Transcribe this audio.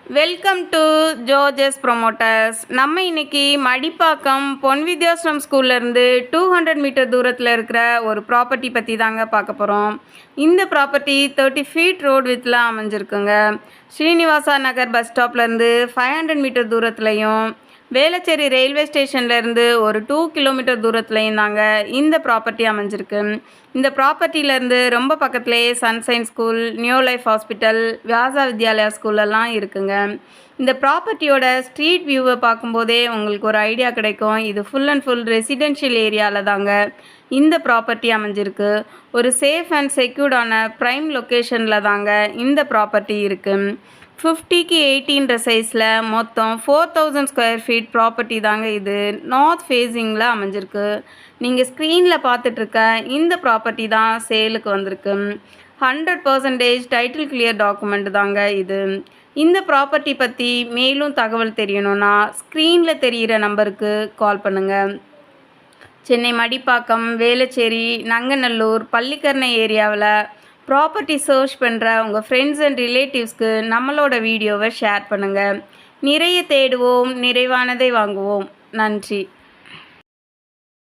Welcome to ஜோஜஸ் promoters. நம்ம இன்னைக்கு மடிப்பாக்கம் பொன் வித்யாஸ்ரம் ஸ்கூல்லேருந்து 200 மீட்டர் தூரத்தில் இருக்கிற ஒரு ப்ராப்பர்ட்டி பற்றி தாங்க பார்க்க போகிறோம். இந்த ப்ராப்பர்ட்டி 30 ஃபீட் ரோடு வித்தில் அமைஞ்சிருக்குங்க. ஸ்ரீனிவாசா நகர் பஸ் ஸ்டாப்லேருந்து 500 மீட்டர் தூரத்துலையும், வேளச்சேரி ரயில்வே ஸ்டேஷன்லேருந்து ஒரு 2 கிலோமீட்டர் தூரத்துலையும் தாங்க இந்த ப்ராப்பர்ட்டி அமைஞ்சிருக்கு. இந்த ப்ராப்பர்ட்டியிலேருந்து ரொம்ப பக்கத்துலேயே sunshine school, new life hospital, Vyasa Vidyalaya ஸ்கூலெல்லாம் இருக்குங்க. இந்த ப்ராப்பர்ட்டியோட ஸ்ட்ரீட் வியூவை பார்க்கும்போதே உங்களுக்கு ஒரு ஐடியா கிடைக்கும். இது ஃபுல் அண்ட் ஃபுல் ரெசிடென்ஷியல் ஏரியாவில் தாங்க இந்த ப்ராப்பர்ட்டி அமைஞ்சிருக்கு. ஒரு சேஃப் அண்ட் செக்யூர்டான ப்ரைம் லொக்கேஷனில் தாங்க இந்த ப்ராப்பர்ட்டி இருக்குது. 50க்கு 80ன்ற சைஸில் மொத்தம் 4000 ஸ்கொயர் ஃபீட் ப்ராப்பர்ட்டி தாங்க இது. நார்த் ஃபேஸிங்கில் அமைஞ்சிருக்கு. நீங்கள் ஸ்க்ரீனில் பார்த்துட்ருக்க இந்த ப்ராப்பர்ட்டி தான் சேலுக்கு வந்திருக்கு. 100% டைட்டில் கிளியர் டாக்குமெண்ட் தாங்க இது. இந்த ப்ராப்பர்ட்டி பற்றி மேலும் தகவல் தெரியணும்னா ஸ்க்ரீனில் தெரிகிற நம்பருக்கு கால் பண்ணுங்கள். சென்னை மடிப்பாக்கம், வேளச்சேரி, நங்கநல்லூர், பள்ளிக்கரணை ஏரியாவில் ப்ராப்பர்ட்டி சர்ச் பண்ணுற உங்கள் ஃப்ரெண்ட்ஸ் அண்ட் ரிலேட்டிவ்ஸ்க்கு நம்மளோட வீடியோவை ஷேர் பண்ணுங்கள். நிறைய தேடுவோம், நிறைவானதை வாங்குவோம். நன்றி.